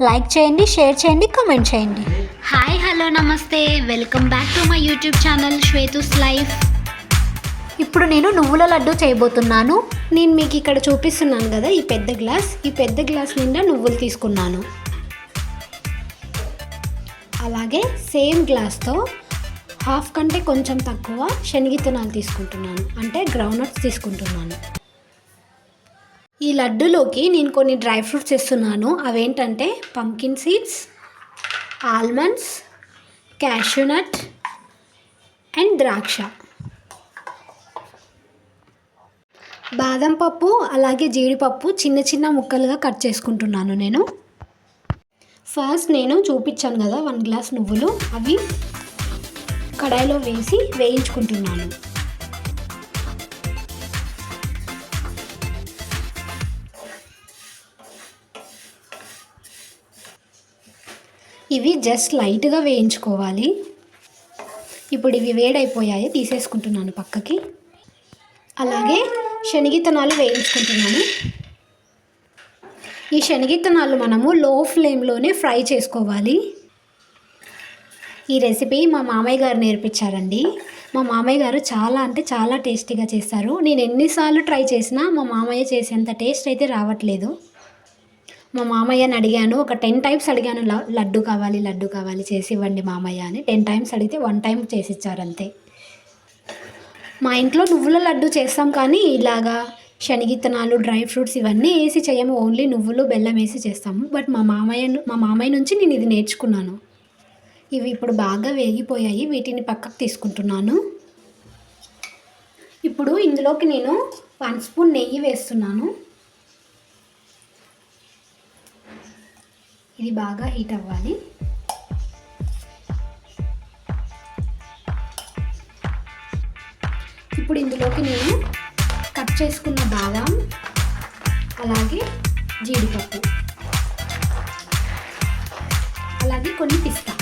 Like చేయండి, share చేయండి, comment చేయండి. హాయ్ హలో నమస్తే, welcome back to my YouTube channel Shwetu's life. ఇప్పుడు నేను నువ్వుల లడ్డు చేయబోతున్నాను. నేను మీకు ఇక్కడ చూపిస్తున్నాను కదా, ఈ పెద్ద గ్లాస్ నిండా నువ్వులు తీసుకున్నాను. అలాగే సేమ్ గ్లాస్తో హాఫ్ కంటే కొంచెం తక్కువ శనగిత్తనాలు తీసుకుంటున్నాను, అంటే గ్రౌండ్నట్స్ తీసుకుంటున్నాను. ఈ లడ్డులోకి నేను కొన్ని డ్రై ఫ్రూట్స్ వేస్తున్నాను. అవేంటంటే pumpkin seeds, almonds, cashew nut and ద్రాక్ష, బాదం పప్పు, అలాగే జీడిపప్పు చిన్న చిన్న ముక్కలుగా కట్ చేసుకుంటున్నాను. ఫస్ట్ నేను చూపించాను కదా 1 గ్లాస్ నువ్వులు, అవి కడాయిలో వేసి వేయించుకుంటున్నాను. ఇవి జస్ట్ లైట్గా వేయించుకోవాలి. ఇప్పుడు ఇవి వేడైపోయాయి, తీసేసుకుంటున్నాను పక్కకి. అలాగే శనగిత్తనాలు వేయించుకుంటున్నాను. ఈ శనగిత్తనాలు మనము లో ఫ్లేమ్లోనే ఫ్రై చేసుకోవాలి. ఈ రెసిపీ మా మామయ్య గారు నేర్పించారండి. మా మామయ్య గారు చాలా అంటే చాలా టేస్టీగా చేస్తారు. నేను ఎన్నిసార్లు ట్రై చేసినా మా మామయ్య చేసేంత టేస్ట్ అయితే రావట్లేదు. మా మామయ్యని అడిగాను, ఒక 10 టైమ్స్ అడిగాను, లడ్డు కావాలి చేసి ఇవ్వండి మామయ్య అని. 10 టైమ్స్ అడిగితే 1 టైం చేసిచ్చారు అంతే. మా ఇంట్లో నువ్వుల లడ్డు చేస్తాం, కానీ ఇలాగా శనగిత్తనాలు, డ్రై ఫ్రూట్స్ ఇవన్నీ వేసి చేయము. ఓన్లీ నువ్వులు, బెల్లం వేసి చేస్తాము. బట్ మా మామయ్య నుంచి నేను ఇది నేర్చుకున్నాను. ఇవి ఇప్పుడు బాగా వేగిపోయాయి, వీటిని పక్కకు తీసుకుంటున్నాను. ఇప్పుడు ఇందులోకి నేను 1 స్పూన్ నెయ్యి వేస్తున్నాను. ఇది బాగా హీట్ అవ్వాలి. ఇప్పుడు ఇందులోకి నేను కట్ చేసుకున్న బాదం, అలాగే జీడిపప్పు, అలాగే కొన్ని పిస్తా,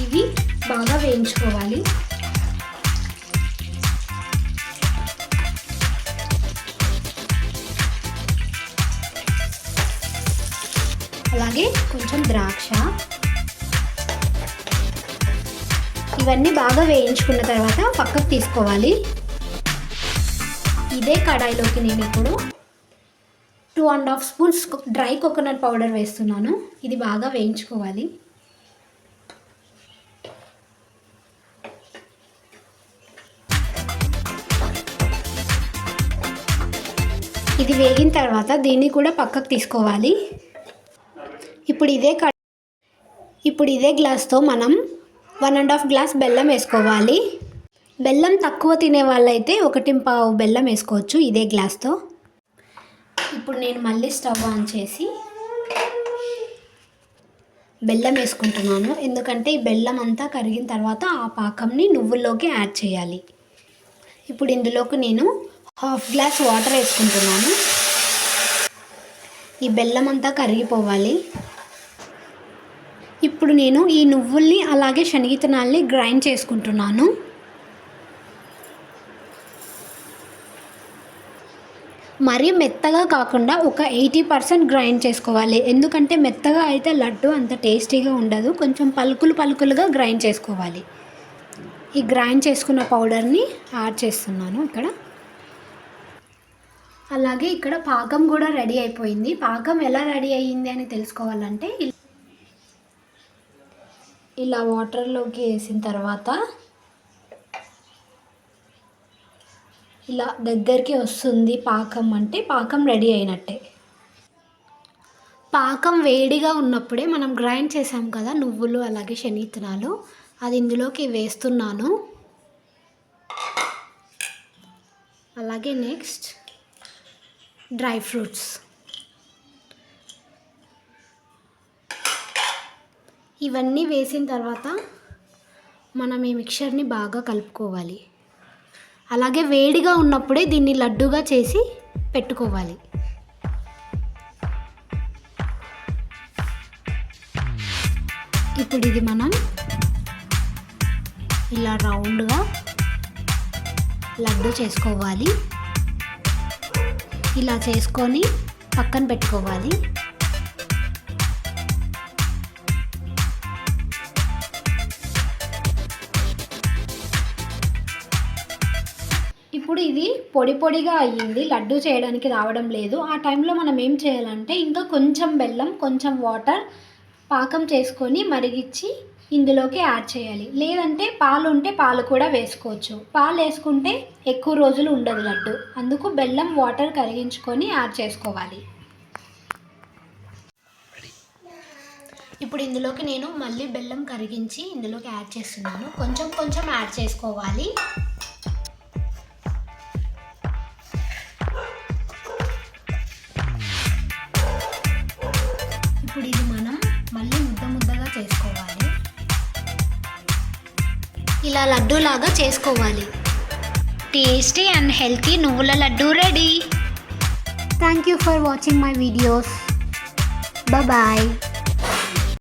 ఇవి బాగా వేయించుకోవాలి. అలాగే కొంచెం ద్రాక్ష, ఇవన్నీ బాగా వేయించుకున్న తర్వాత పక్కకు తీసుకోవాలి. ఇదే కడాయిలోకి నేను ఇప్పుడు 2.5 స్పూన్స్ డ్రై కోకోనట్ పౌడర్ వేస్తున్నాను. ఇది బాగా వేయించుకోవాలి. ఇది వేగిన తర్వాత దీన్ని కూడా పక్కకు తీసుకోవాలి. ఇప్పుడు ఇదే గ్లాస్తో మనం 1.5 గ్లాస్ బెల్లం వేసుకోవాలి. బెల్లం తక్కువ తినే వాళ్ళైతే 1.5 బెల్లం వేసుకోవచ్చు ఇదే గ్లాస్తో. ఇప్పుడు నేను మళ్ళీ స్టవ్ ఆన్ చేసి బెల్లం వేసుకుంటున్నాను, ఎందుకంటే ఈ బెల్లం అంతా కరిగిన తర్వాత ఆ పాకంని నువ్వుల్లోకి యాడ్ చేయాలి. ఇప్పుడు ఇందులోకి నేను 1/2 గ్లాస్ వాటర్ వేసుకుంటున్నాను. ఈ బెల్లం అంతా కరిగిపోవాలి. ఇప్పుడు నేను ఈ నువ్వుల్ని అలాగే శనగిత్తనాల్ని గ్రైండ్ చేసుకుంటున్నాను. మరీ మెత్తగా కాకుండా ఒక 80% గ్రైండ్ చేసుకోవాలి, ఎందుకంటే మెత్తగా అయితే లడ్డు అంత టేస్టీగా ఉండదు. కొంచెం పలుకులుగా గ్రైండ్ చేసుకోవాలి. ఈ గ్రైండ్ చేసుకున్న పౌడర్ని యాడ్ చేస్తున్నాను ఇక్కడ. అలాగే ఇక్కడ పాకం కూడా రెడీ అయిపోయింది. పాకం ఎలా రెడీ అయ్యింది అని తెలుసుకోవాలంటే ఇలా వాటర్లోకి వేసిన తర్వాత ఇలా దగ్గరికి వస్తుంది పాకం, అంటే పాకం రెడీ అయినట్టే. పాకం వేడిగా ఉన్నప్పుడే మనం గ్రైండ్ చేసాం కదా నువ్వులు అలాగే శనగిత్తనాలు, అది ఇందులోకి వేస్తున్నాను. అలాగే నెక్స్ట్ డ్రై ఫ్రూట్స్, ఇవన్నీ వేసిన తర్వాత మనం ఈ మిక్చర్ని బాగా కలుపుకోవాలి. అలాగే వేడిగా ఉన్నప్పుడే దీన్ని లడ్డుగా చేసి పెట్టుకోవాలి. ఇప్పుడు ఇది మనం ఇలా రౌండ్గా లడ్డు చేసుకోవాలి. ఇలా చేసుకొని పక్కన పెట్టుకోవాలి. పొడి పొడిగా అయ్యింది, లడ్డు చేయడానికి రావడం లేదు. ఆ టైంలో మనం ఏం చేయాలంటే ఇంకా కొంచెం బెల్లం, కొంచెం వాటర్ పాకం చేసుకొని మరిగించి ఇందులోకి యాడ్ చేయాలి. లేదంటే పాలు ఉంటే పాలు కూడా వేసుకోవచ్చు. పాలు వేసుకుంటే ఎక్కువ రోజులు ఉండదు లడ్డు. అందుకు బెల్లం, వాటర్ కరిగించుకొని యాడ్ చేసుకోవాలి. ఇప్పుడు ఇందులోకి నేను మళ్ళీ బెల్లం కరిగించి ఇందులోకి యాడ్ చేస్తున్నాను. కొంచెం కొంచెం యాడ్ చేసుకోవాలి. ఇప్పుడు ఇది మనం మళ్ళీ ముద్దగా చేసుకోవాలి. ఇలా లడ్డూలాగా చేసుకోవాలి. టేస్టీ అండ్ హెల్తీ నువ్వుల laddu ready. Thank you for watching my videos. Bye.